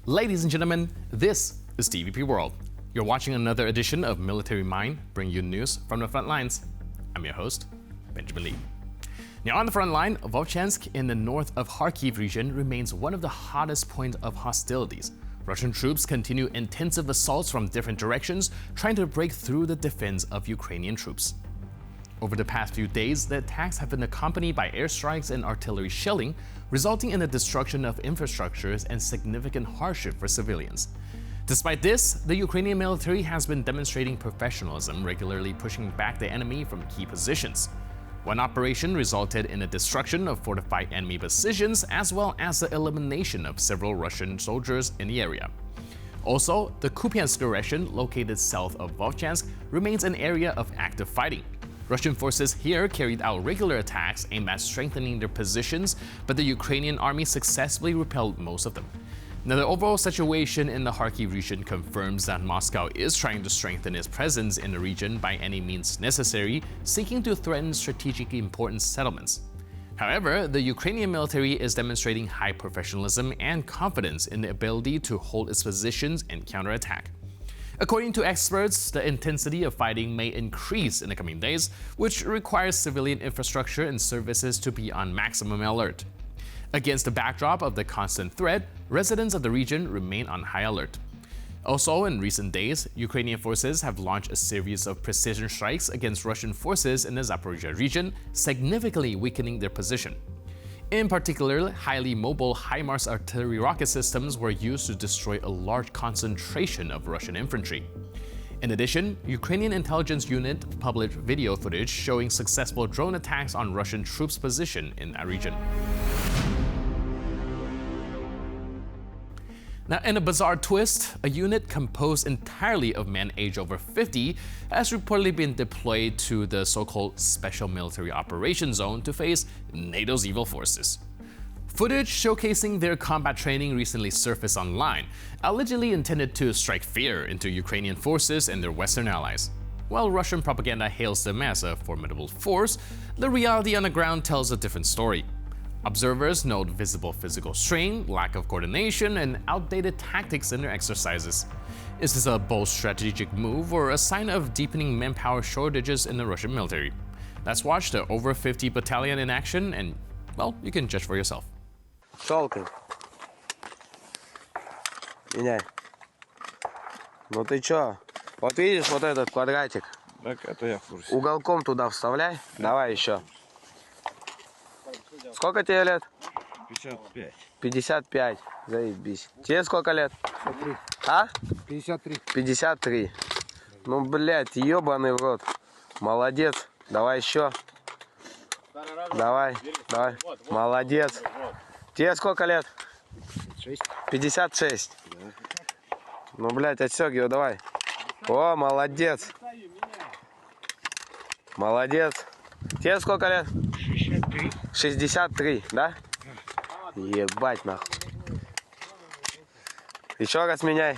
Ladies and gentlemen, this is TVP World. You're watching another edition of Military Mind, bringing you news from the front lines. I'm your host, Benjamin Lee. Now on the front line, Vovchansk in the north of Kharkiv region remains one of the hottest points of hostilities. Russian troops continue intensive assaults from different directions, trying to break through the defense of Ukrainian troops. Over the past few days, the attacks have been accompanied by airstrikes and artillery shelling, resulting in the destruction of infrastructures and significant hardship for civilians. Despite this, the Ukrainian military has been demonstrating professionalism, regularly pushing back the enemy from key positions. One operation resulted in the destruction of fortified enemy positions, as well as the elimination of several Russian soldiers in the area. Also, the Kupiansk region, located south of Vovchansk, remains an area of active fighting. Russian forces here carried out regular attacks aimed at strengthening their positions, but the Ukrainian army successfully repelled most of them. Now, the overall situation in the Kharkiv region confirms that Moscow is trying to strengthen its presence in the region by any means necessary, seeking to threaten strategically important settlements. However, the Ukrainian military is demonstrating high professionalism and confidence in the ability to hold its positions and counterattack. According to experts, the intensity of fighting may increase in the coming days, which requires civilian infrastructure and services to be on maximum alert. Against the backdrop of the constant threat, residents of the region remain on high alert. Also, in recent days, Ukrainian forces have launched a series of precision strikes against Russian forces in the Zaporizhia region, significantly weakening their position. In particular, highly mobile HIMARS artillery rocket systems were used to destroy a large concentration of Russian infantry. In addition, Ukrainian intelligence unit published video footage showing successful drone attacks on Russian troops' position in that region. Now, in a bizarre twist, a unit composed entirely of men aged over 50 has reportedly been deployed to the so-called Special Military Operations Zone to face NATO's evil forces. Footage showcasing their combat training recently surfaced online, allegedly intended to strike fear into Ukrainian forces and their Western allies. While Russian propaganda hails them as a formidable force, the reality on the ground tells a different story. Observers note visible physical strain, lack of coordination, and outdated tactics in their exercises. Is this a bold strategic move or a sign of deepening manpower shortages in the Russian military? Let's watch the over 50 battalion in action and, well, you can judge for yourself. Толкай. Меняй. Ну ты чё? Вот видишь вот этот квадратик? Так, это я в курсе. Уголком туда вставляй. Давай еще. Сколько тебе лет? 55. 55. Заебись. Тебе сколько лет? 53. А? 53. 53. Ну, блядь, ебаный в рот. Молодец. Давай еще. Давай. Давай. Молодец. Тебе сколько лет? 56. Ну, блядь, отстегивай, давай. О, молодец. Молодец. Тебе сколько лет? 63. 63, да? Ебать нахуй. Еще раз меняй.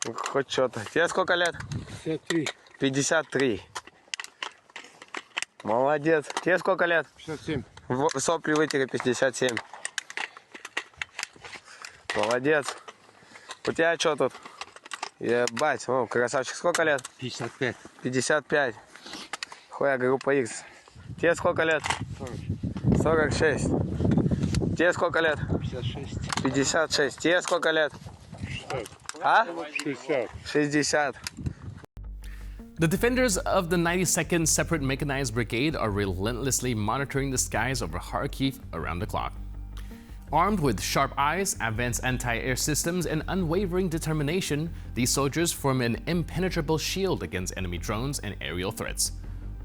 Хоть что-то. Тебе сколько лет? 53. 53. Молодец. Тебе сколько лет? 57. Сопли вытери, 57. Молодец. У тебя что тут? Ебать, о, красавчик. Сколько лет? 55. 55. Хуя, группа X. Тебе сколько лет? 46. Тебе сколько лет? 56. 56. Тебе сколько лет? 60. А? 60. 60. The defenders of the 92nd Separate Mechanized Brigade are relentlessly monitoring the skies over Kharkiv around the clock. Armed with sharp eyes, advanced anti-air systems, and unwavering determination, these soldiers form an impenetrable shield against enemy drones and aerial threats.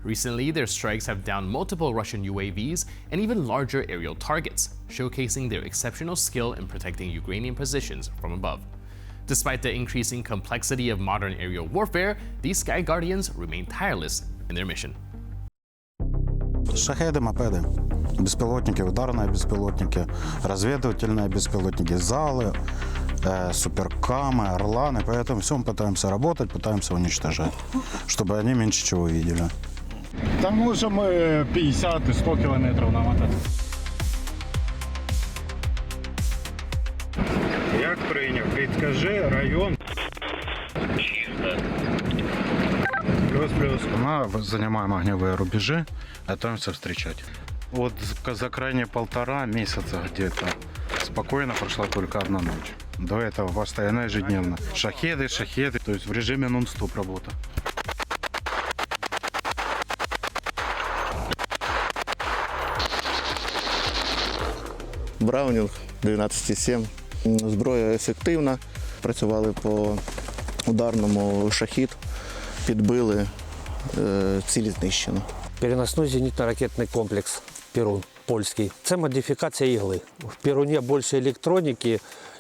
Recently, their strikes have downed multiple Russian UAVs and even larger aerial targets, showcasing their exceptional skill in protecting Ukrainian positions from above. Despite the increasing complexity of modern aerial warfare, these Sky Guardians remain tireless in their mission. Шахеды, мопеды, беспилотники, ударные беспилотники, разведывательные беспилотники, залы, суперкамы, орланы. Поэтому все мы пытаемся работать, пытаемся уничтожать, чтобы они меньше чего видели. Та можемо 50-100 кілометрів намотати. Як прийняв? Підкажи район. Плюс-плюс. Мы занимаем огневые рубежи, готовимся встречать. Вот за крайние 1,5 месяца где-то спокойно прошла только одна ночь. До этого постоянно ежедневно. Шахеды, то есть в режиме нон-стоп работа. Браунінг 12,7. Зброя ефективна. Працювали по ударному шахід, підбили, цілі знищено. Переносний зенітно-ракетний комплекс «Перун» польський. Це модифікація ігли. В «Перуні» більше електроніки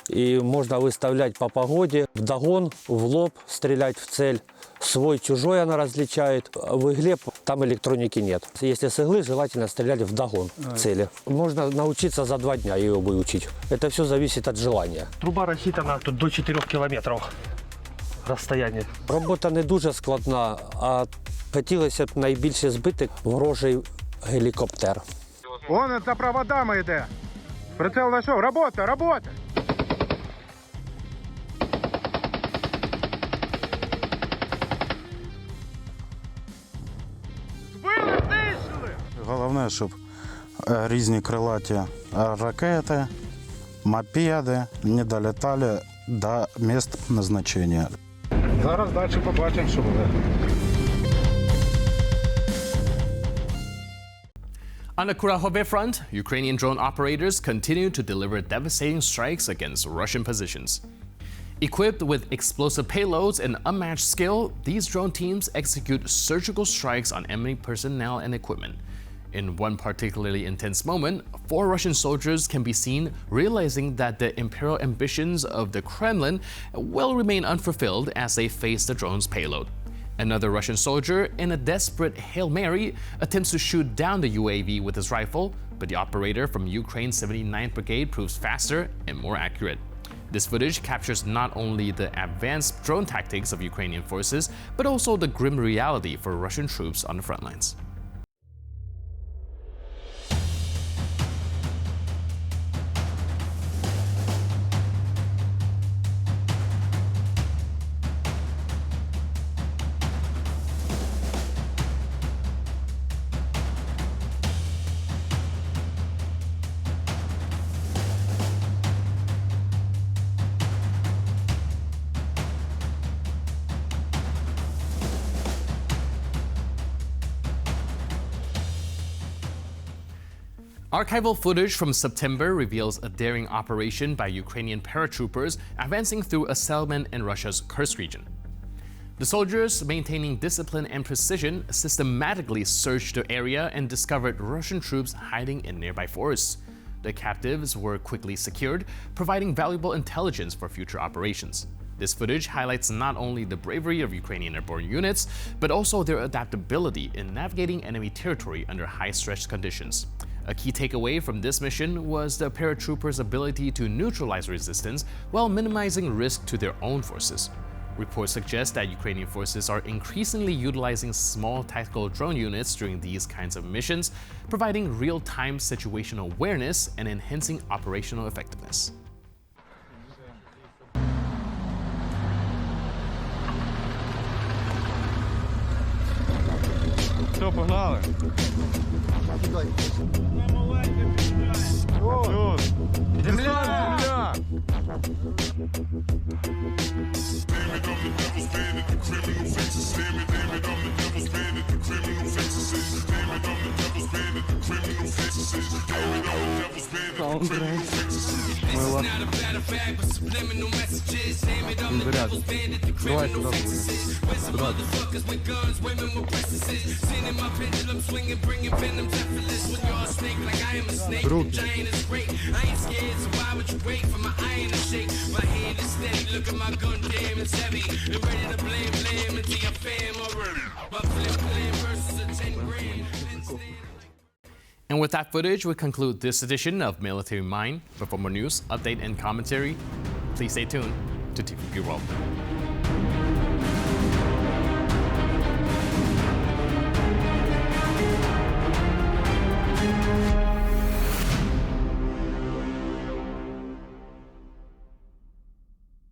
і можна виставляти по погоді, вдогон, в лоб, стріляти в цель. Свой-чужой она различает. В игле там электроники нет. Если с иглы, желательно стрелять вдогон цели. Можно научиться за 2 дня ее выучить. Это все зависит от желания. Труба рассчитана тут до 4 кілометрів розстояння. Робота не дуже складна, а хотілося б найбільше збити ворожий гелікоптер. Вон за проводами йде. Прицел знайшов. Робота! Головне, щоб різні крилаті ракети, мопеди не долітали до місць назначення. Зараз далі побачимо, що буде. On the Kurakhove front, Ukrainian drone operators continue to deliver devastating strikes against Russian positions. Equipped with explosive payloads and unmatched skill, these drone teams execute surgical strikes on enemy personnel and equipment. In one particularly intense moment, 4 Russian soldiers can be seen realizing that the imperial ambitions of the Kremlin will remain unfulfilled as they face the drone's payload. Another Russian soldier, in a desperate Hail Mary, attempts to shoot down the UAV with his rifle, but the operator from Ukraine's 79th Brigade proves faster and more accurate. This footage captures not only the advanced drone tactics of Ukrainian forces, but also the grim reality for Russian troops on the front lines. Archival footage from September reveals a daring operation by Ukrainian paratroopers advancing through a settlement in Russia's Kursk region. The soldiers, maintaining discipline and precision, systematically searched the area and discovered Russian troops hiding in nearby forests. The captives were quickly secured, providing valuable intelligence for future operations. This footage highlights not only the bravery of Ukrainian airborne units, but also their adaptability in navigating enemy territory under high-stress conditions. A key takeaway from this mission was the paratroopers' ability to neutralize resistance while minimizing risk to their own forces. Reports suggest that Ukrainian forces are increasingly utilizing small tactical drone units during these kinds of missions, providing real-time situational awareness and enhancing operational effectiveness. Все, погнали. Земля! And with that footage, we conclude this edition of Military Mind. But for more news, update, and commentary, please stay tuned to TVP World.